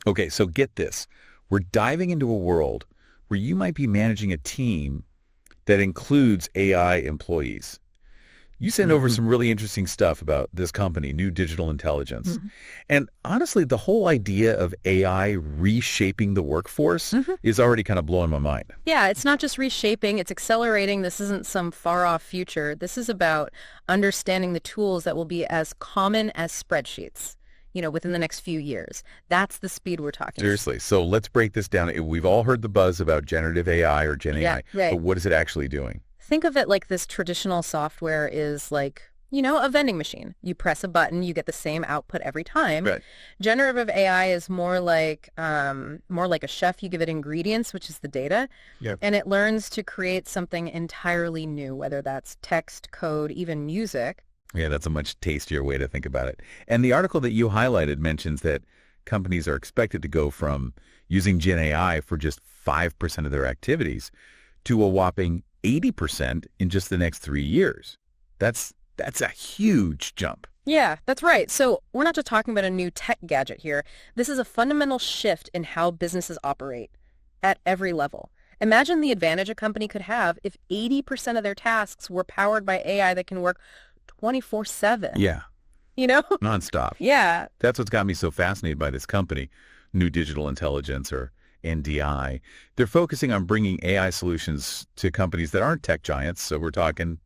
Okay, so get this. We're diving into a world where you might be managing a team that includes AI employees. You sent over some really interesting stuff about this company, New Digital Intelligence. And honestly, the whole idea of AI reshaping the workforce is already kind of blowing my mind. Yeah, it's not just reshaping, it's accelerating. This isn't some far-off future. This is about understanding the tools that will be as common as spreadsheets, within the next few years. That's the speed we're talking. Seriously. So let's break this down. We've all heard the buzz about generative AI or Gen AI, right. but what is it actually doing? Think of it like this traditional software is like, a vending machine. You press a button, you get the same output every time. Right. Generative AI is more like a chef. You give it ingredients, which is the data, and it learns to create something entirely new, whether that's text, code, even music. Yeah, that's a much tastier way to think about it. And the article that you highlighted mentions that companies are expected to go from using Gen AI for just 5% of their activities to a whopping 80% in just the next 3 years. That's a huge jump. Yeah, that's right. So we're not just talking about a new tech gadget here. This is a fundamental shift in how businesses operate at every level. Imagine the advantage a company could have if 80% of their tasks were powered by AI that can work 24/7. Yeah. Nonstop. Yeah. That's what's got me so fascinated by this company, New Digital Intelligence, or NDI. They're focusing on bringing AI solutions to companies that aren't tech giants. So we're talking,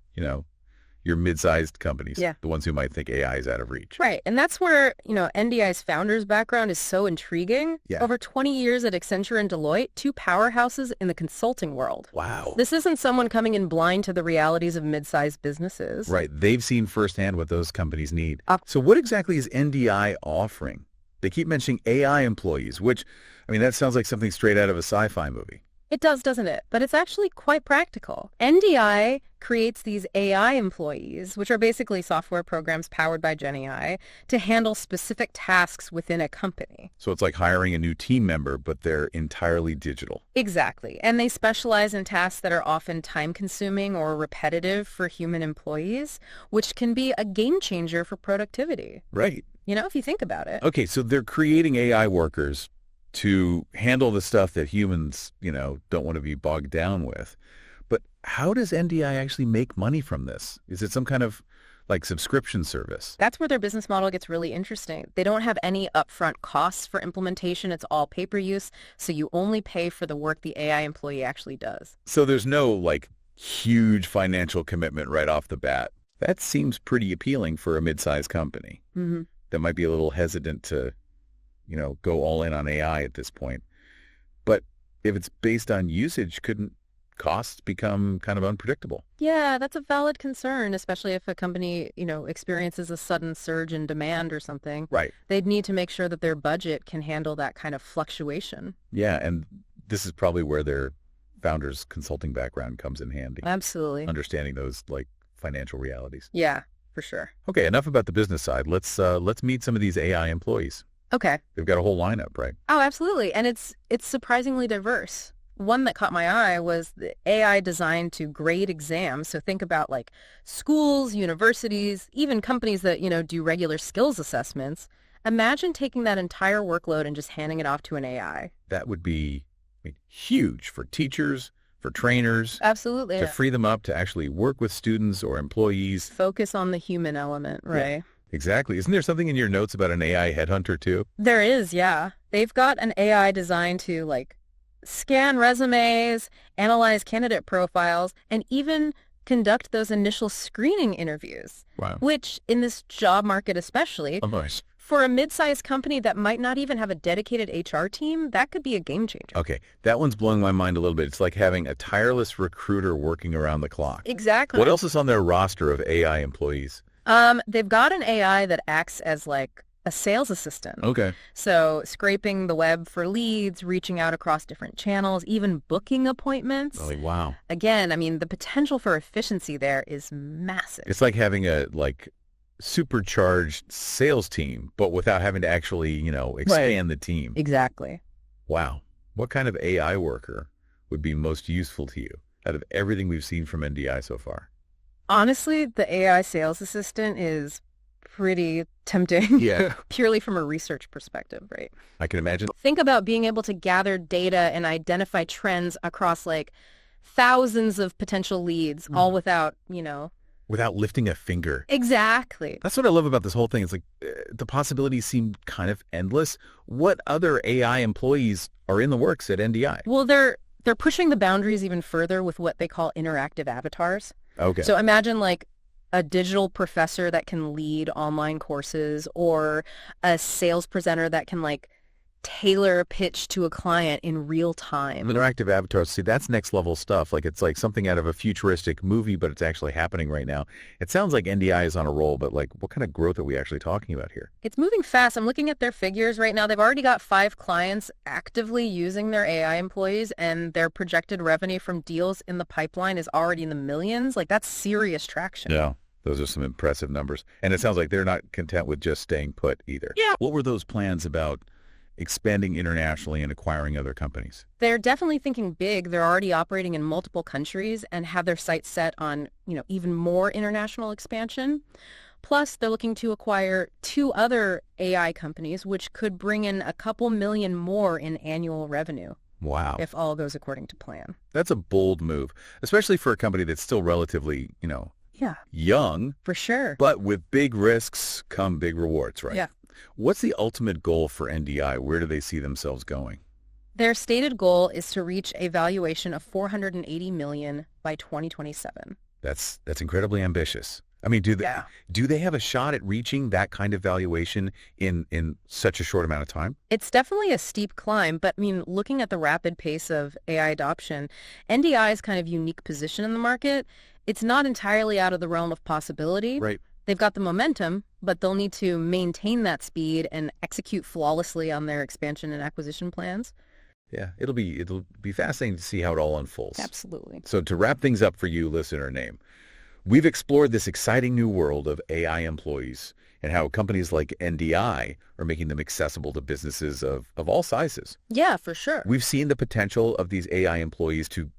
your mid-sized companies, the ones who might think AI is out of reach. Right. And that's where, NDI's founder's background is so intriguing. Yeah. Over 20 years at Accenture and Deloitte, two powerhouses in the consulting world. Wow. This isn't someone coming in blind to the realities of mid-sized businesses. Right. They've seen firsthand what those companies need. So what exactly is NDI offering? They keep mentioning AI employees, which, that sounds like something straight out of a sci-fi movie. It does, doesn't it? But it's actually quite practical. NDI creates these AI employees, which are basically software programs powered by Gen AI, to handle specific tasks within a company. So it's like hiring a new team member, but they're entirely digital. Exactly. And they specialize in tasks that are often time-consuming or repetitive for human employees, which can be a game changer for productivity. Right. If you think about it. Okay, so they're creating AI workers to handle the stuff that humans, don't want to be bogged down with. But how does NDI actually make money from this? Is it some kind of subscription service? That's where their business model gets really interesting. They don't have any upfront costs for implementation. It's all pay-per-use. So you only pay for the work the AI employee actually does. So there's no huge financial commitment right off the bat. That seems pretty appealing for a mid-sized company that might be a little hesitant to go all in on AI at this point. But if it's based on usage, couldn't costs become kind of unpredictable? Yeah, that's a valid concern, especially if a company, experiences a sudden surge in demand or something. Right. They'd need to make sure that their budget can handle that kind of fluctuation. Yeah, and this is probably where their founder's consulting background comes in handy. Absolutely. Understanding those financial realities. Yeah, for sure. Okay, enough about the business side. Let's meet some of these AI employees. Okay. They've got a whole lineup, right? Oh, absolutely. And it's surprisingly diverse. One that caught my eye was the AI designed to grade exams. So think about schools, universities, even companies that, do regular skills assessments. Imagine taking that entire workload and just handing it off to an AI. That would be huge for teachers, for trainers. Absolutely. To free them up to actually work with students or employees. Focus on the human element, right? Yeah. Exactly. Isn't there something in your notes about an AI headhunter too? There is, yeah. They've got an AI designed to scan resumes, analyze candidate profiles, and even conduct those initial screening interviews. Wow. Which, in this job market especially, Nice. For a mid-sized company that might not even have a dedicated HR team, that could be a game changer. Okay, that one's blowing my mind a little bit. It's like having a tireless recruiter working around the clock. Exactly. What else is on their roster of AI employees? They've got an AI that acts as a sales assistant. Okay. So scraping the web for leads, reaching out across different channels, even booking appointments. Oh, wow. Again, the potential for efficiency there is massive. It's like having a supercharged sales team, but without having to actually, expand the team. Exactly. Wow. What kind of AI worker would be most useful to you out of everything we've seen from NDI so far? Honestly, the AI sales assistant is pretty tempting. Yeah. Purely from a research perspective, right? I can imagine. Think about being able to gather data and identify trends across like thousands of potential leads, all without, Without lifting a finger. Exactly. That's what I love about this whole thing. It's like the possibilities seem kind of endless. What other AI employees are in the works at NDI? Well, they're pushing the boundaries even further with what they call interactive avatars. Okay. So imagine like a digital professor that can lead online courses, or a sales presenter that can like tailor a pitch to a client in real time. Interactive avatars, see, that's next level stuff. Like it's like something out of a futuristic movie, but it's actually happening right now. It sounds like NDI is on a roll, but like what kind of growth are we actually talking about here? It's moving fast. I'm looking at their figures right now. They've already got 5 clients actively using their AI employees, and their projected revenue from deals in the pipeline is already in the millions. Like that's serious traction. Yeah. Those are some impressive numbers. And it sounds like they're not content with just staying put either. Yeah. What were those plans about expanding internationally and acquiring other companies? They're definitely thinking big. They're already operating in multiple countries and have their sights set on, even more international expansion. Plus, they're looking to acquire 2 other AI companies, which could bring in a couple million more in annual revenue. Wow. If all goes according to plan. That's a bold move, especially for a company that's still relatively, Yeah, young, for sure. but with big risks come big rewards, right? Yeah. What's the ultimate goal for NDI? Where do they see themselves going? Their stated goal is to reach a valuation of $480 million by 2027. That's incredibly ambitious. I mean, do they have a shot at reaching that kind of valuation in such a short amount of time? It's definitely a steep climb, but looking at the rapid pace of AI adoption, NDI's kind of unique position in the market, it's not entirely out of the realm of possibility. Right. They've got the momentum, but they'll need to maintain that speed and execute flawlessly on their expansion and acquisition plans. Yeah, it'll be fascinating to see how it all unfolds. Absolutely. So to wrap things up for you, listener name, we've explored this exciting new world of AI employees and how companies like NDI are making them accessible to businesses of all sizes. Yeah, for sure. We've seen the potential of these AI employees to,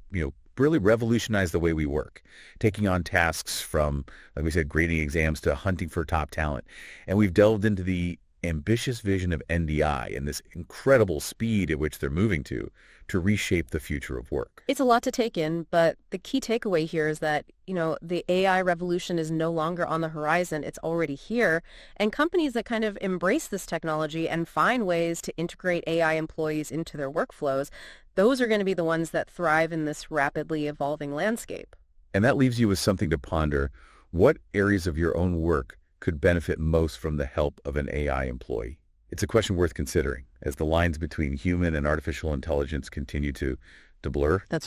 really revolutionize the way we work, taking on tasks from, like we said, grading exams to hunting for top talent. And we've delved into the ambitious vision of NDI and this incredible speed at which they're moving to reshape the future of work. It's a lot to take in, but the key takeaway here is that, the AI revolution is no longer on the horizon. It's already here. And companies that kind of embrace this technology and find ways to integrate AI employees into their workflows, those are going to be the ones that thrive in this rapidly evolving landscape. And that leaves you with something to ponder. What areas of your own work could benefit most from the help of an AI employee? It's a question worth considering as the lines between human and artificial intelligence continue to blur. That's